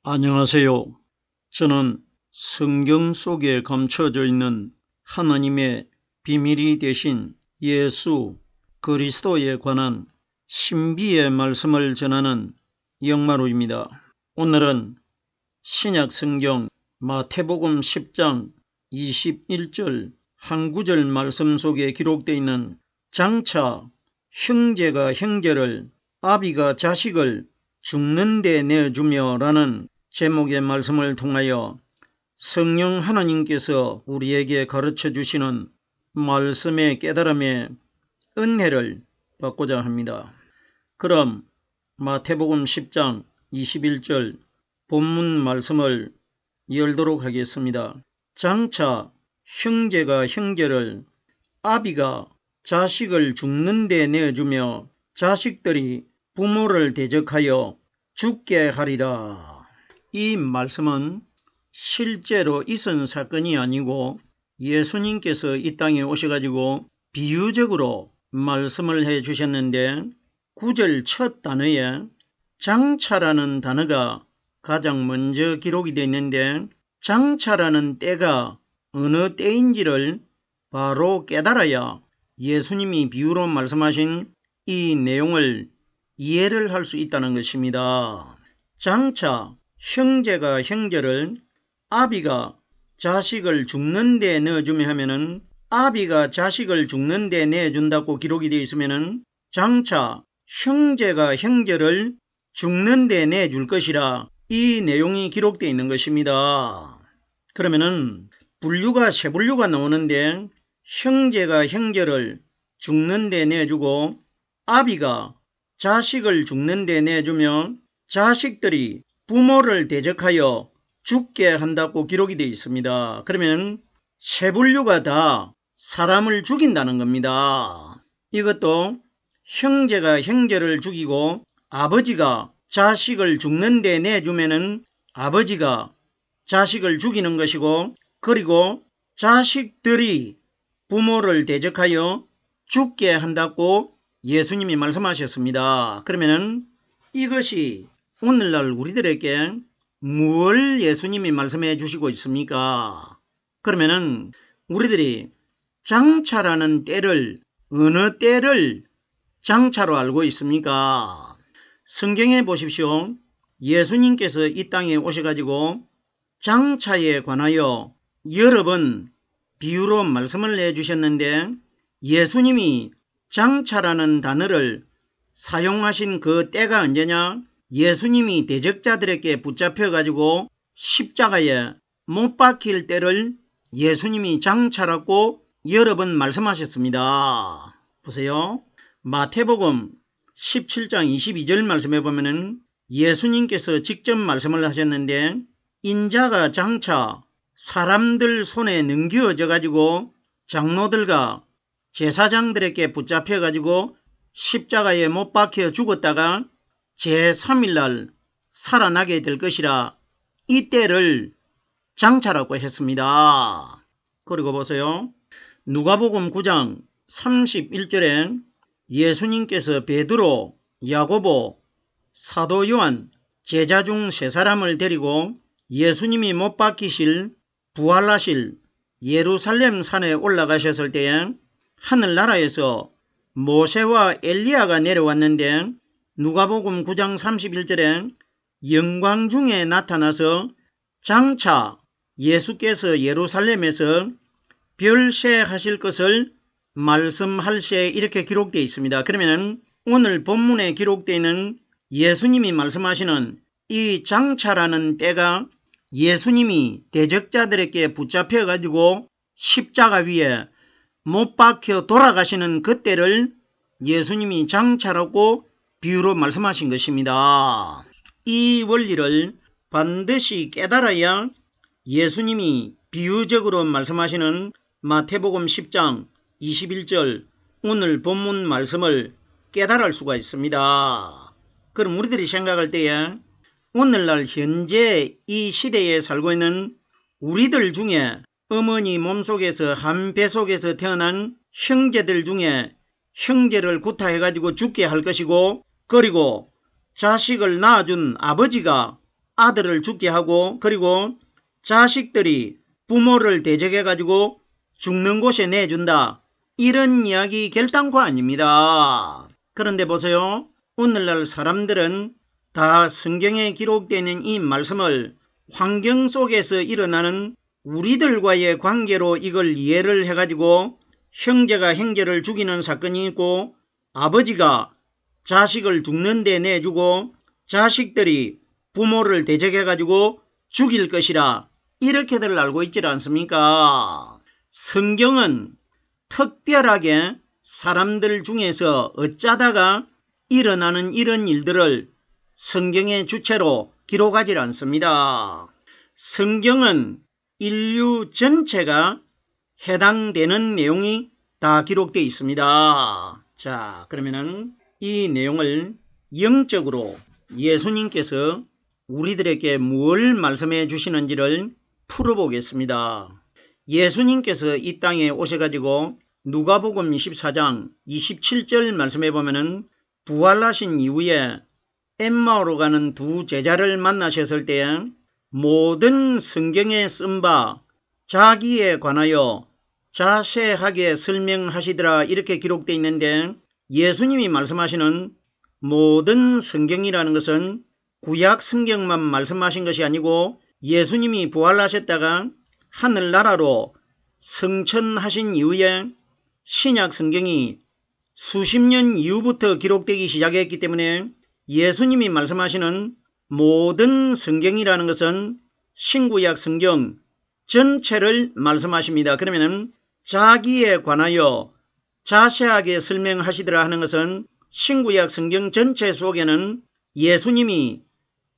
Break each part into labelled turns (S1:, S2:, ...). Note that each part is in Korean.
S1: 안녕하세요. 저는 성경 속에 감춰져 있는 하나님의 비밀이 되신 예수 그리스도에 관한 신비의 말씀을 전하는 영마루입니다. 오늘은 신약 성경 마태복음 10장 21절 한 구절 말씀 속에 기록되어 있는 장차 형제가 형제를 아비가 자식을 죽는 데 내주며 라는 제목의 말씀을 통하여 성령 하나님께서 우리에게 가르쳐 주시는 말씀의 깨달음의 은혜를 받고자 합니다. 그럼 마태복음 10장 21절 본문 말씀을 열도록 하겠습니다. 장차 형제가 형제를 아비가 자식을 죽는 데 내주며 자식들이 부모를 대적하여 죽게 하리라. 이 말씀은 실제로 있은 사건이 아니고 예수님께서 이 땅에 오셔가지고 비유적으로 말씀을 해 주셨는데 9절 첫 단어에 장차라는 단어가 가장 먼저 기록이 되어 있는데 장차라는 때가 어느 때인지를 바로 깨달아야 예수님이 비유로 말씀하신 이 내용을 이해를 할 수 있다는 것입니다. 장차 형제가 형제를 아비가 자식을 죽는 데 넣어주며 하면은 아비가 자식을 죽는 데 내준다고 기록이 되어 있으면은 장차 형제가 형제를 죽는 데 내줄 것이라 이 내용이 기록되어 있는 것입니다. 그러면은 분류가 세 분류가 나오는데 형제가 형제를 죽는 데 내주고 아비가 자식을 죽는 데 내주며 자식들이 부모를 대적하여 죽게 한다고 기록이 되어 있습니다. 그러면 세 분류가 다 사람을 죽인다는 겁니다. 이것도 형제가 형제를 죽이고 아버지가 자식을 죽는 데 내주면은 아버지가 자식을 죽이는 것이고 그리고 자식들이 부모를 대적하여 죽게 한다고 예수님이 말씀하셨습니다. 그러면은 이것이 오늘날 우리들에게 뭘 예수님이 말씀해 주시고 있습니까? 그러면은 우리들이 장차라는 때를 어느 때를 장차로 알고 있습니까? 성경에 보십시오. 예수님께서 이 땅에 오셔가지고 장차에 관하여 여러 번 비유로 말씀을 해주셨는데 예수님이 장차라는 단어를 사용하신 그 때가 언제냐? 예수님이 대적자들에게 붙잡혀가지고 십자가에 못 박힐 때를 예수님이 장차라고 여러 번 말씀하셨습니다. 보세요. 마태복음 17장 22절 말씀해 보면은 예수님께서 직접 말씀을 하셨는데 인자가 장차 사람들 손에 넘겨져 가지고 장로들과 제사장들에게 붙잡혀 가지고 십자가에 못 박혀 죽었다가 제3일날 살아나게 될 것이라 이 때를 장차라고 했습니다. 그리고 보세요. 누가복음 9장 31절에 예수님께서 베드로, 야고보, 사도 요한, 제자 중 세 사람을 데리고 예수님이 못 박히실 부활하실 예루살렘 산에 올라가셨을 때에 하늘나라에서 모세와 엘리야가 내려왔는데 누가복음 9장 31절에 영광 중에 나타나서 장차 예수께서 예루살렘에서 별세하실 것을 말씀할 세 이렇게 기록되어 있습니다. 그러면 오늘 본문에 기록되어 있는 예수님이 말씀하시는 이 장차라는 때가 예수님이 대적자들에게 붙잡혀 가지고 십자가 위에 못 박혀 돌아가시는 그때를 예수님이 장차라고 비유로 말씀하신 것입니다. 이 원리를 반드시 깨달아야 예수님이 비유적으로 말씀하시는 마태복음 10장 21절 오늘 본문 말씀을 깨달을 수가 있습니다. 그럼 우리들이 생각할 때에 오늘날 현재 이 시대에 살고 있는 우리들 중에 어머니 몸속에서 한 뱃속에서 태어난 형제들 중에 형제를 구타해가지고 죽게 할 것이고 그리고 자식을 낳아준 아버지가 아들을 죽게 하고 그리고 자식들이 부모를 대적해 가지고 죽는 곳에 내준다. 이런 이야기 결단코 아닙니다. 그런데 보세요. 오늘날 사람들은 다 성경에 기록되어 있는 이 말씀을 환경 속에서 일어나는 우리들과의 관계로 이걸 이해를 해가지고 형제가 형제를 죽이는 사건이 있고 아버지가 자식을 죽는 데 내주고 자식들이 부모를 대적해가지고 죽일 것이라 이렇게들 알고 있지 않습니까? 성경은 특별하게 사람들 중에서 어쩌다가 일어나는 이런 일들을 성경의 주체로 기록하지 않습니다. 성경은 인류 전체가 해당되는 내용이 다 기록되어 있습니다. 자, 그러면은 이 내용을 영적으로 예수님께서 우리들에게 뭘 말씀해 주시는지를 풀어보겠습니다. 예수님께서 이 땅에 오셔가지고 누가복음 24장 27절 말씀해 보면은 부활하신 이후에 엠마오로 가는 두 제자를 만나셨을 때 모든 성경에 쓴 바 자기에 관하여 자세하게 설명하시더라 이렇게 기록되어 있는데 예수님이 말씀하시는 모든 성경이라는 것은 구약 성경만 말씀하신 것이 아니고 예수님이 부활하셨다가 하늘나라로 승천하신 이후에 신약 성경이 수십 년 이후부터 기록되기 시작했기 때문에 예수님이 말씀하시는 모든 성경이라는 것은 신구약 성경 전체를 말씀하십니다. 그러면 자기에 관하여 자세하게 설명하시더라 하는 것은 신구약 성경 전체 속에는 예수님이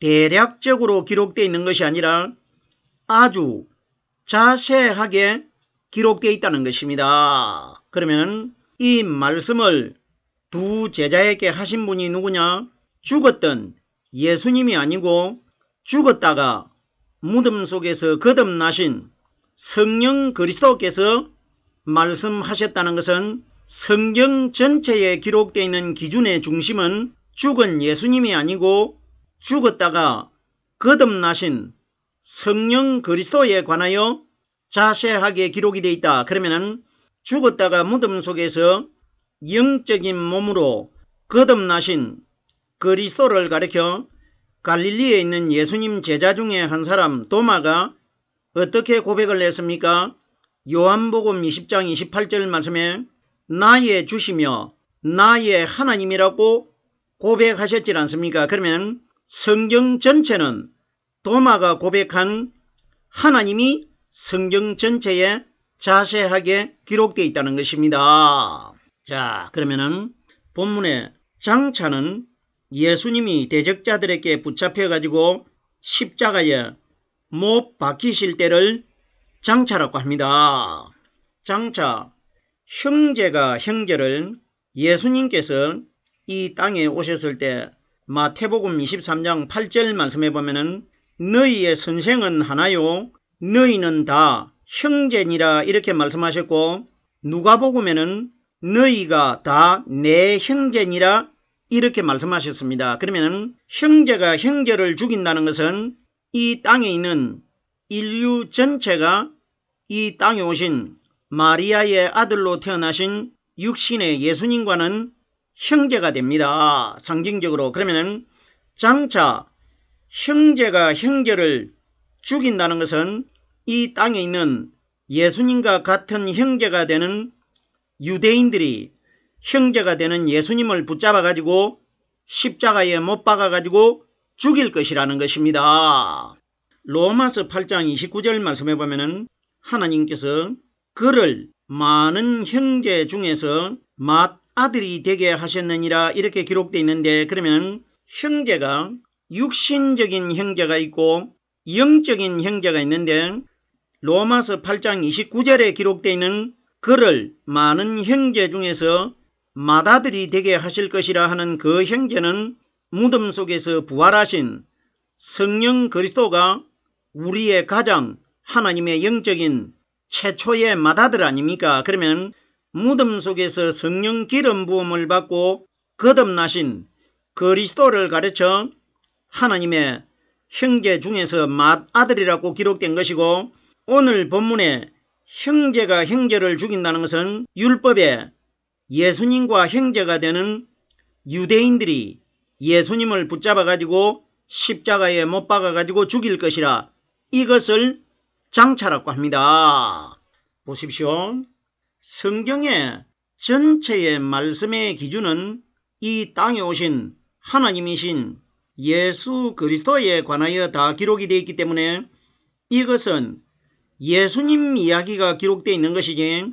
S1: 대략적으로 기록되어 있는 것이 아니라 아주 자세하게 기록되어 있다는 것입니다. 그러면 이 말씀을 두 제자에게 하신 분이 누구냐? 죽었던 예수님이 아니고 죽었다가 무덤 속에서 거듭나신 성령 그리스도께서 말씀하셨다는 것은 성경 전체에 기록되어 있는 기준의 중심은 죽은 예수님이 아니고 죽었다가 거듭나신 성령 그리스도에 관하여 자세하게 기록이 되어 있다. 그러면 죽었다가 무덤 속에서 영적인 몸으로 거듭나신 그리스도를 가리켜 갈릴리에 있는 예수님 제자 중에 한 사람 도마가 어떻게 고백을 했습니까? 요한복음 20장 28절 말씀에 나의 주시며 나의 하나님이라고 고백하셨지 않습니까? 그러면 성경 전체는 도마가 고백한 하나님이 성경 전체에 자세하게 기록되어 있다는 것입니다. 자, 그러면은 본문의 장차는 예수님이 대적자들에게 붙잡혀가지고 십자가에 못 박히실 때를 장차라고 합니다. 장차, 형제가 형제를 예수님께서 이 땅에 오셨을 때 마태복음 23장 8절 말씀해 보면은 너희의 선생은 하나요 너희는 다 형제니라 이렇게 말씀하셨고 누가복음에는 너희가 다 내 형제니라 이렇게 말씀하셨습니다. 그러면 형제가 형제를 죽인다는 것은 이 땅에 있는 인류 전체가 이 땅에 오신 마리아의 아들로 태어나신 육신의 예수님과는 형제가 됩니다. 상징적으로. 그러면 장차 형제가 형제를 죽인다는 것은 이 땅에 있는 예수님과 같은 형제가 되는 유대인들이 형제가 되는 예수님을 붙잡아 가지고 십자가에 못 박아 가지고 죽일 것이라는 것입니다. 로마서 8장 29절 말씀해 보면은 하나님께서 그를 많은 형제 중에서 맏아들이 되게 하셨느니라 이렇게 기록되어 있는데 그러면 형제가 육신적인 형제가 있고 영적인 형제가 있는데 로마서 8장 29절에 기록되어 있는 그를 많은 형제 중에서 맏아들이 되게 하실 것이라 하는 그 형제는 무덤 속에서 부활하신 성령 그리스도가 우리의 가장 하나님의 영적인 최초의 맏아들 아닙니까? 그러면 무덤 속에서 성령 기름 부음을 받고 거듭나신 그리스도를 가르쳐 하나님의 형제 중에서 맏아들이라고 기록된 것이고, 오늘 본문에 형제가 형제를 죽인다는 것은 율법에 예수님과 형제가 되는 유대인들이 예수님을 붙잡아 가지고 십자가에 못 박아 가지고 죽일 것이라, 이것을 장차라고 합니다. 보십시오. 성경의 전체의 말씀의 기준은 이 땅에 오신 하나님이신 예수 그리스도에 관하여 다 기록이 되어 있기 때문에 이것은 예수님 이야기가 기록되어 있는 것이지,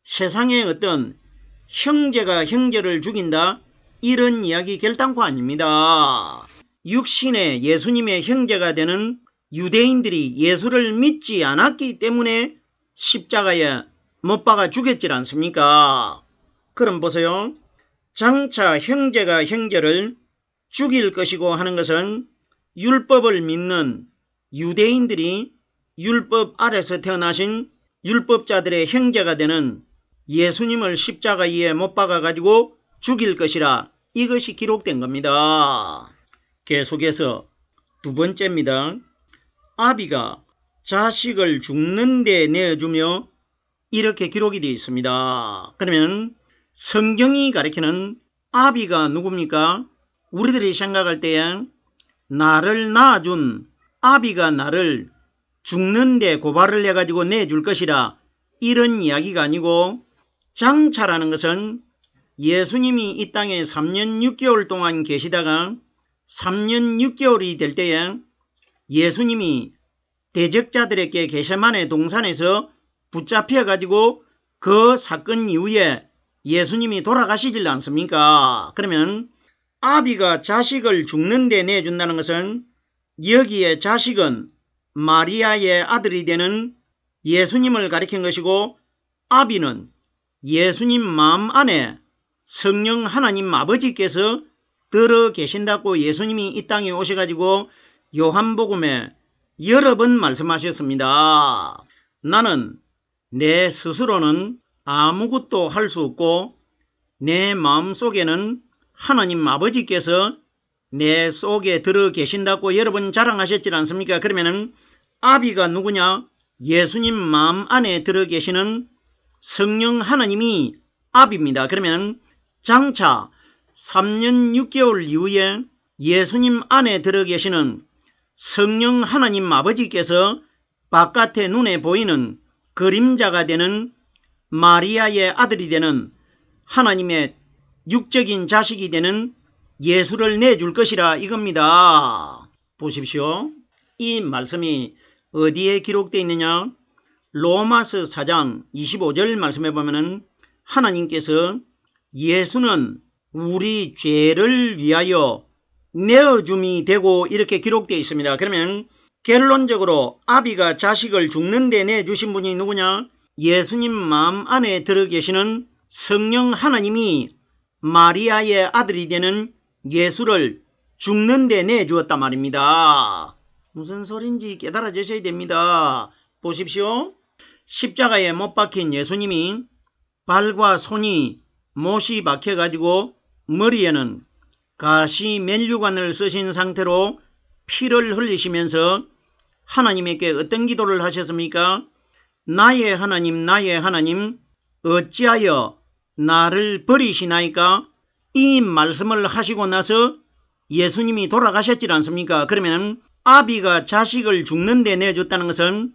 S1: 세상의 어떤 형제가 형제를 죽인다, 이런 이야기 결단코 아닙니다. 육신의 예수님의 형제가 되는 유대인들이 예수를 믿지 않았기 때문에 십자가에 못 박아 죽였지 않습니까? 그럼 보세요. 장차 형제가 형제를 죽일 것이고 하는 것은 율법을 믿는 유대인들이 율법 아래서 태어나신 율법자들의 형제가 되는 예수님을 십자가 위에 못 박아 가지고 죽일 것이라, 이것이 기록된 겁니다. 계속해서 두 번째입니다. 아비가 자식을 죽는 데 내어주며, 이렇게 기록이 되어 있습니다. 그러면 성경이 가리키는 아비가 누굽니까? 우리들이 생각할 때에 나를 낳아준 아비가 나를 죽는데 고발을 해가지고 내줄 것이라, 이런 이야기가 아니고, 장차라는 것은 예수님이 이 땅에 3년 6개월 동안 계시다가 3년 6개월이 될 때에 예수님이 대적자들에게 겟세마네 동산에서 붙잡혀 가지고 그 사건 이후에 예수님이 돌아가시질 않습니까? 그러면 아비가 자식을 죽는 데 내준다는 것은, 여기에 자식은 마리아의 아들이 되는 예수님을 가리킨 것이고, 아비는 예수님 마음 안에 성령 하나님 아버지께서 들어 계신다고 예수님이 이 땅에 오셔가지고 요한복음에 여러 번 말씀하셨습니다. 나는 내 스스로는 아무것도 할 수 없고 내 마음속에는 하나님 아버지께서 내 속에 들어 계신다고 여러 번 자랑하셨지 않습니까? 그러면은 아비가 누구냐? 예수님 마음 안에 들어 계시는 성령 하나님이 아비입니다. 그러면 장차 3년 6개월 이후에 예수님 안에 들어 계시는 성령 하나님 아버지께서 바깥에 눈에 보이는 그림자가 되는 마리아의 아들이 되는 하나님의 육적인 자식이 되는 예수를 내줄 것이라, 이겁니다. 보십시오. 이 말씀이 어디에 기록되어 있느냐? 로마서 4장 25절 말씀해 보면은 하나님께서 예수는 우리 죄를 위하여 내어줌이 되고, 이렇게 기록되어 있습니다. 그러면 결론적으로 아비가 자식을 죽는 데 내주신 분이 누구냐? 예수님 마음 안에 들어 계시는 성령 하나님이 마리아의 아들이 되는 예수를 죽는 데 내주었단 말입니다. 무슨 소린지 깨달아지셔야 됩니다. 보십시오. 십자가에 못 박힌 예수님이 발과 손이 못이 박혀가지고 머리에는 가시 면류관을 쓰신 상태로 피를 흘리시면서 하나님께 어떤 기도를 하셨습니까? 나의 하나님, 나의 하나님, 어찌하여 나를 버리시나이까? 이 말씀을 하시고 나서 예수님이 돌아가셨지 않습니까? 그러면 아비가 자식을 죽는 데 내줬다는 것은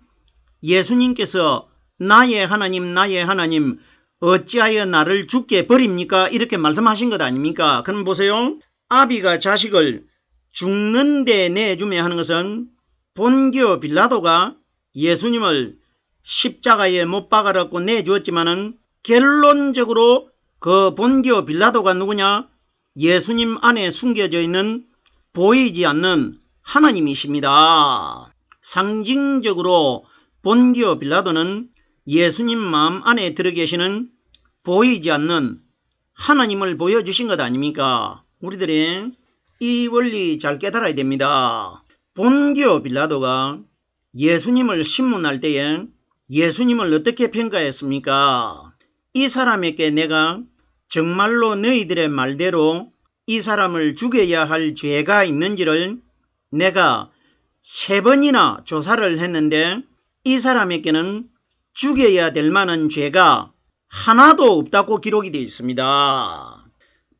S1: 예수님께서 나의 하나님, 나의 하나님, 어찌하여 나를 죽게 버립니까? 이렇게 말씀하신 것 아닙니까? 그럼 보세요. 아비가 자식을 죽는 데 내주며 하는 것은 본교 빌라도가 예수님을 십자가에 못 박아라고 내주었지만은 결론적으로 그 본교 빌라도가 누구냐? 예수님 안에 숨겨져 있는 보이지 않는 하나님이십니다. 상징적으로 본교 빌라도는 예수님 마음 안에 들어 계시는 보이지 않는 하나님을 보여주신 것 아닙니까? 우리들이 이 원리 잘 깨달아야 됩니다. 본교 빌라도가 예수님을 신문할 때에 예수님을 어떻게 평가했습니까? 이 사람에게 내가 정말로 너희들의 말대로 이 사람을 죽여야 할 죄가 있는지를 내가 3번이나 조사를 했는데 이 사람에게는 죽여야 될 만한 죄가 하나도 없다고 기록이 되어 있습니다.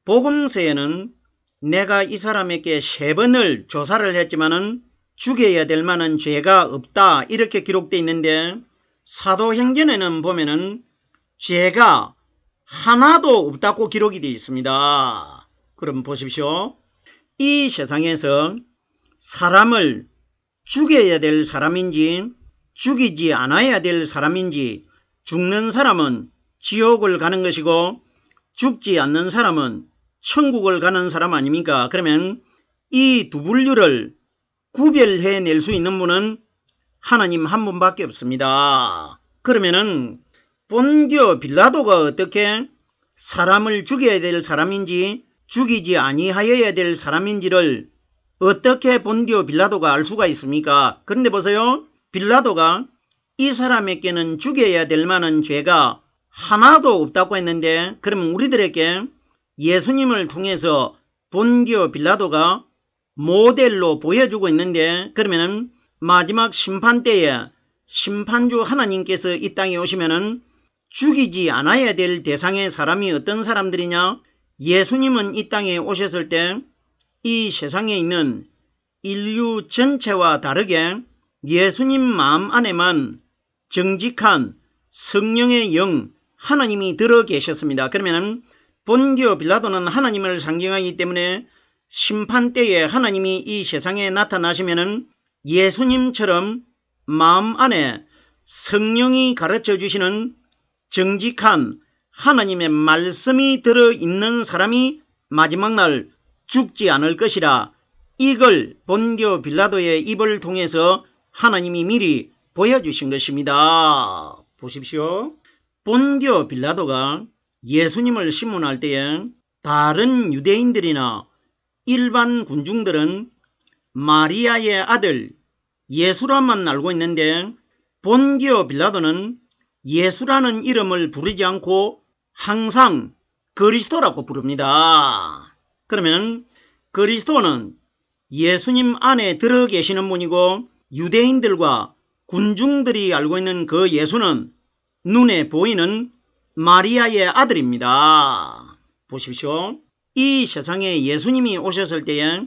S1: 복음서에는 내가 이 사람에게 3번을 조사를 했지만은 죽여야 될 만한 죄가 없다 이렇게 기록되어 있는데 사도행전에는 보면은 죄가 하나도 없다고 기록이 되어 있습니다. 그럼 보십시오. 이 세상에서 사람을 죽여야 될 사람인지 죽이지 않아야 될 사람인지 죽는 사람은 지옥을 가는 것이고 죽지 않는 사람은 천국을 가는 사람 아닙니까? 그러면 이 두 분류를 구별해낼 수 있는 분은 하나님 한 분밖에 없습니다. 그러면은 본디오 빌라도가 어떻게 사람을 죽여야 될 사람인지 죽이지 아니하여야 될 사람인지를 어떻게 본디오 빌라도가 알 수가 있습니까? 그런데 보세요. 빌라도가 이 사람에게는 죽여야 될 만한 죄가 하나도 없다고 했는데 그러면 우리들에게 예수님을 통해서 본디오 빌라도가 모델로 보여주고 있는데 그러면 마지막 심판 때에 심판주 하나님께서 이 땅에 오시면은 죽이지 않아야 될 대상의 사람이 어떤 사람들이냐? 예수님은 이 땅에 오셨을 때 이 세상에 있는 인류 전체와 다르게 예수님 마음 안에만 정직한 성령의 영 하나님이 들어 계셨습니다. 그러면 본디오 빌라도는 하나님을 상징하기 때문에 심판 때에 하나님이 이 세상에 나타나시면은 예수님처럼 마음 안에 성령이 가르쳐 주시는 정직한 하나님의 말씀이 들어있는 사람이 마지막 날 죽지 않을 것이라 이걸 본디오 빌라도의 입을 통해서 하나님이 미리 보여주신 것입니다. 보십시오. 본디오 빌라도가 예수님을 심문할 때에 다른 유대인들이나 일반 군중들은 마리아의 아들 예수라만 알고 있는데 본디오 빌라도는 예수라는 이름을 부르지 않고 항상 그리스도라고 부릅니다. 그러면 그리스도는 예수님 안에 들어 계시는 분이고 유대인들과 군중들이 알고 있는 그 예수는 눈에 보이는 마리아의 아들입니다. 보십시오. 이 세상에 예수님이 오셨을 때에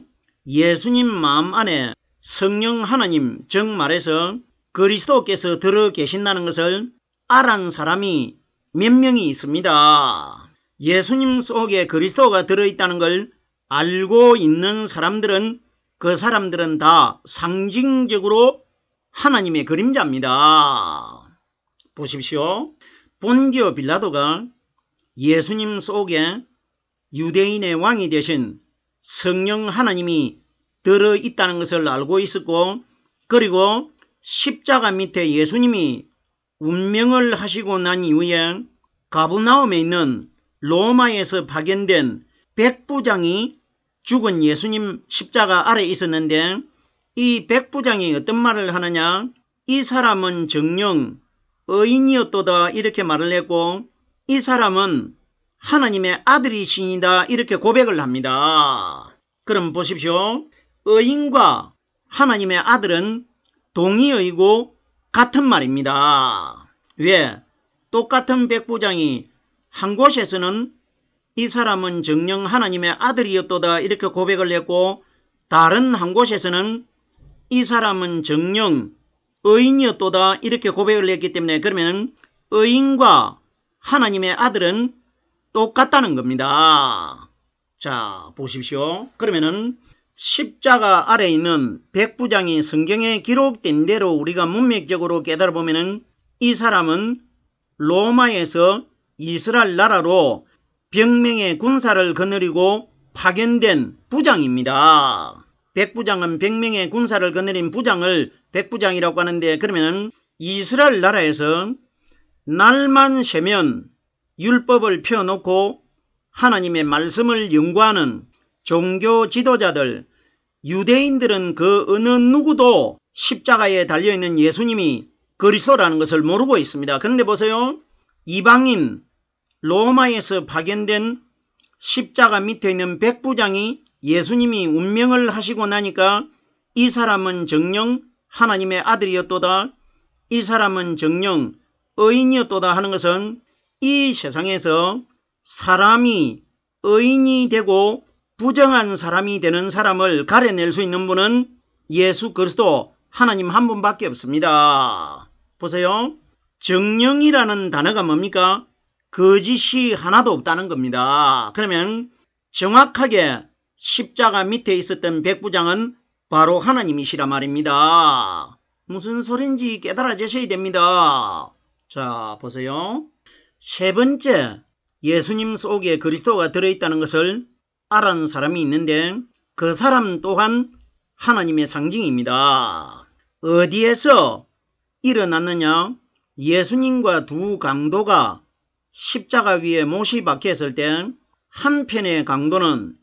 S1: 예수님 마음 안에 성령 하나님 즉 말해서 그리스도께서 들어 계신다는 것을 알은 사람이 몇 명이 있습니다. 예수님 속에 그리스도가 들어있다는 걸 알고 있는 사람들은 그 사람들은 다 상징적으로 하나님의 그림자입니다. 보십시오. 본디오 빌라도가 예수님 속에 유대인의 왕이 되신 성령 하나님이 들어있다는 것을 알고 있었고 그리고 십자가 밑에 예수님이 운명을 하시고 난 이후에 가브나움에 있는 로마에서 파견된 백부장이 죽은 예수님 십자가 아래에 있었는데 이 백부장이 어떤 말을 하느냐? 이 사람은 정녕 의인이었도다 이렇게 말을 했고 이 사람은 하나님의 아들이시니다 이렇게 고백을 합니다. 그럼 보십시오. 의인과 하나님의 아들은 동의어이고 같은 말입니다. 왜? 똑같은 백부장이 한 곳에서는 이 사람은 정녕 하나님의 아들이었도다 이렇게 고백을 했고 다른 한 곳에서는 이 사람은 정녕 의인이었도다 이렇게 고백을 했기 때문에 그러면 의인과 하나님의 아들은 똑같다는 겁니다. 자 보십시오. 그러면은 십자가 아래에 있는 백부장이 성경에 기록된 대로 우리가 문맥적으로 깨달아 보면은 이 사람은 로마에서 이스라엘 나라로 병명의 군사를 거느리고 파견된 부장입니다. 백부장은 병명의 군사를 거느린 부장을 백부장이라고 하는데 그러면 이스라엘 나라에서 날만 새면 율법을 펴놓고 하나님의 말씀을 연구하는 종교 지도자들 유대인들은 그 어느 누구도 십자가에 달려있는 예수님이 그리스도라는 것을 모르고 있습니다. 그런데 보세요. 이방인 로마에서 파견된 십자가 밑에 있는 백부장이 예수님이 운명을 하시고 나니까 이 사람은 정녕 하나님의 아들이었도다. 이 사람은 정녕 의인이었도다 하는 것은 이 세상에서 사람이 의인이 되고 부정한 사람이 되는 사람을 가려낼 수 있는 분은 예수 그리스도 하나님 한 분밖에 없습니다. 보세요. 정령이라는 단어가 뭡니까? 거짓이 하나도 없다는 겁니다. 그러면 정확하게 십자가 밑에 있었던 백부장은 바로 하나님이시라 말입니다. 무슨 소린지 깨달아지셔야 됩니다. 자, 보세요. 세 번째, 예수님 속에 그리스도가 들어있다는 것을 알아는 사람이 있는데 그 사람 또한 하나님의 상징입니다. 어디에서 일어났느냐? 예수님과 두 강도가 십자가 위에 못이 박혔을 때 한편의 강도는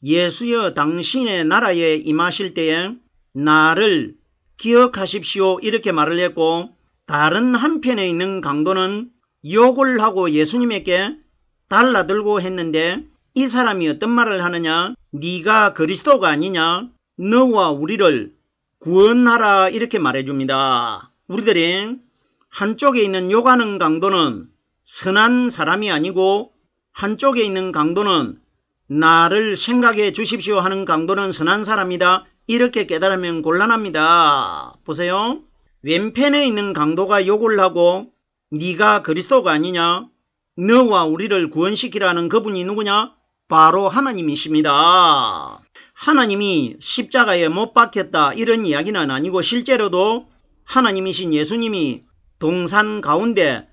S1: 예수여 당신의 나라에 임하실 때에 나를 기억하십시오 이렇게 말을 했고, 다른 한편에 있는 강도는 욕을 하고 예수님에게 달라들고 했는데 이 사람이 어떤 말을 하느냐? 네가 그리스도가 아니냐? 너와 우리를 구원하라 이렇게 말해줍니다. 우리들이 한쪽에 있는 욕하는 강도는 선한 사람이 아니고 한쪽에 있는 강도는 나를 생각해 주십시오 하는 강도는 선한 사람이다 이렇게 깨달으면 곤란합니다. 보세요. 왼편에 있는 강도가 욕을 하고 네가 그리스도가 아니냐? 너와 우리를 구원시키라는 그분이 누구냐? 바로 하나님이십니다. 하나님이 십자가에 못 박혔다 이런 이야기는 아니고 실제로도 하나님이신 예수님이 동산 가운데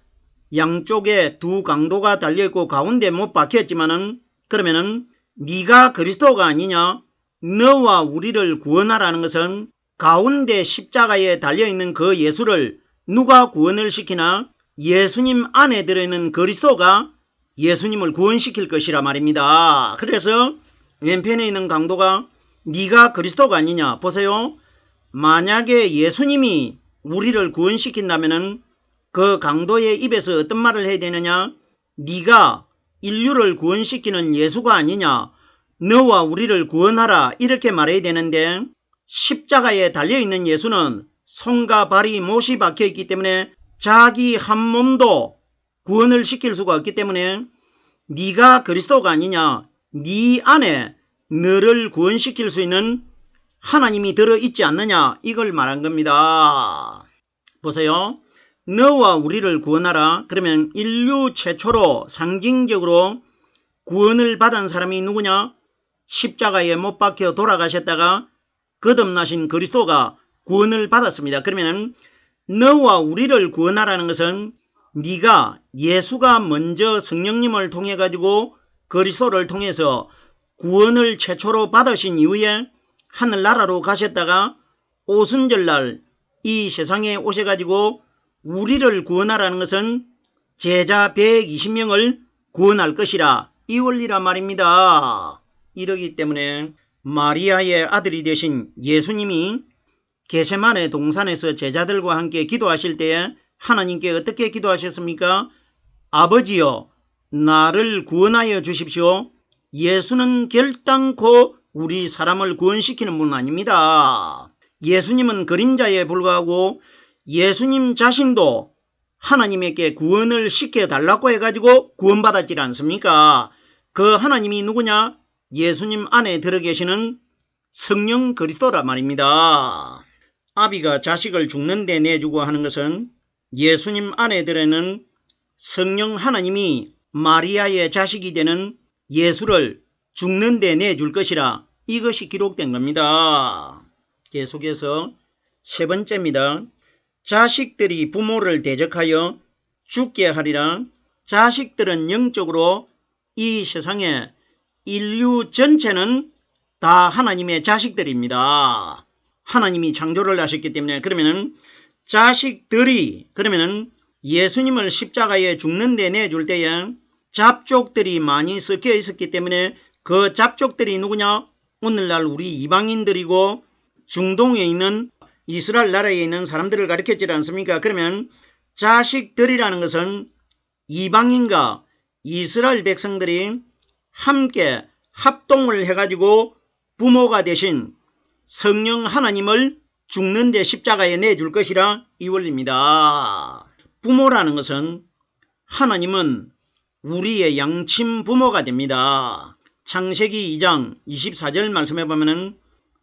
S1: 양쪽에 두 강도가 달려있고 가운데 못 박혔지만은 그러면은 네가 그리스도가 아니냐? 너와 우리를 구원하라는 것은 가운데 십자가에 달려있는 그 예수를 누가 구원을 시키나? 예수님 안에 들어있는 그리스도가 예수님을 구원시킬 것이라 말입니다. 그래서 왼편에 있는 강도가 네가 그리스도가 아니냐? 보세요. 만약에 예수님이 우리를 구원시킨다면은 그 강도의 입에서 어떤 말을 해야 되느냐? 네가 인류를 구원시키는 예수가 아니냐? 너와 우리를 구원하라 이렇게 말해야 되는데 십자가에 달려있는 예수는 손과 발이 못이 박혀있기 때문에 자기 한 몸도 구원을 시킬 수가 없기 때문에 네가 그리스도가 아니냐? 네 안에 너를 구원시킬 수 있는 하나님이 들어있지 않느냐? 이걸 말한 겁니다. 보세요. 너와 우리를 구원하라. 그러면 인류 최초로 상징적으로 구원을 받은 사람이 누구냐? 십자가에 못 박혀 돌아가셨다가 거듭나신 그리스도가 구원을 받았습니다. 그러면 너와 우리를 구원하라는 것은 네가 예수가 먼저 성령님을 통해 가지고 그리스도를 통해서 구원을 최초로 받으신 이후에 하늘나라로 가셨다가 오순절날 이 세상에 오셔가지고 우리를 구원하라는 것은 제자 120명을 구원할 것이라 이 원리란 말입니다. 이러기 때문에 마리아의 아들이 되신 예수님이 겟세마네 동산에서 제자들과 함께 기도하실 때에 하나님께 어떻게 기도하셨습니까? 아버지여 나를 구원하여 주십시오. 예수는 결단코 우리 사람을 구원시키는 분 아닙니다. 예수님은 그림자에 불과하고 예수님 자신도 하나님에게 구원을 시켜달라고 해가지고 구원받았지 않습니까? 그 하나님이 누구냐? 예수님 안에 들어계시는 성령 그리스도라 말입니다. 아비가 자식을 죽는데 내주고 하는 것은 예수님 안에 들어있는 성령 하나님이 마리아의 자식이 되는 예수를 죽는데 내줄 것이라 이것이 기록된 겁니다. 계속해서 세 번째입니다. 자식들이 부모를 대적하여 죽게 하리라. 자식들은 영적으로 이 세상에 인류 전체는 다 하나님의 자식들입니다. 하나님이 창조를 하셨기 때문에 그러면은 자식들이 그러면은 예수님을 십자가에 죽는데 내줄 때에 잡족들이 많이 섞여 있었기 때문에 그 잡족들이 누구냐? 오늘날 우리 이방인들이고 중동에 있는 이스라엘 나라에 있는 사람들을 가리켰지 않습니까? 그러면 자식들이라는 것은 이방인과 이스라엘 백성들이 함께 합동을 해가지고 부모가 되신 성령 하나님을 죽는 데 십자가에 내줄 것이라 이 원리입니다. 부모라는 것은 하나님은 우리의 양친 부모가 됩니다. 창세기 2장 24절 말씀해 보면은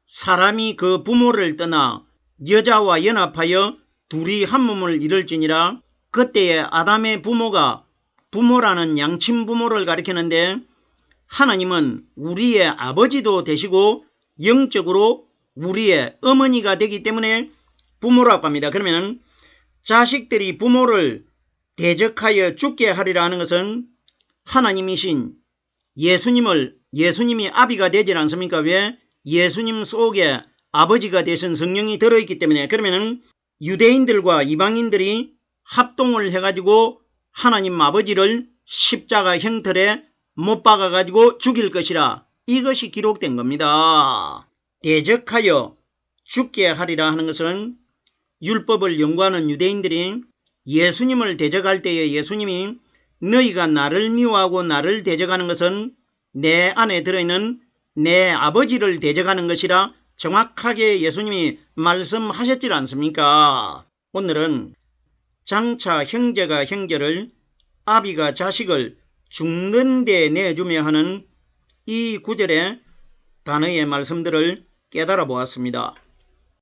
S1: 사람이 그 부모를 떠나 여자와 연합하여 둘이 한 몸을 이룰지니라. 그때의 아담의 부모가 부모라는 양친 부모를 가리키는데 하나님은 우리의 아버지도 되시고 영적으로 우리의 어머니가 되기 때문에 부모라고 합니다. 그러면 자식들이 부모를 대적하여 죽게 하리라 하는 것은 하나님이신 예수님이 아비가 되지 않습니까? 왜? 예수님 속에 아버지가 되신 성령이 들어있기 때문에. 그러면 유대인들과 이방인들이 합동을 해가지고 하나님 아버지를 십자가 형틀에 못 박아가지고 죽일 것이라, 이것이 기록된 겁니다. 대적하여 죽게 하리라 하는 것은 율법을 연구하는 유대인들이 예수님을 대적할 때에 예수님이 너희가 나를 미워하고 나를 대적하는 것은 내 안에 들어있는 내 아버지를 대적하는 것이라 정확하게 예수님이 말씀하셨지 않습니까? 오늘은 장차 형제가 형제를, 아비가 자식을 죽는 데 내주며 하는 이 구절의 단어의 말씀들을 깨달아 보았습니다.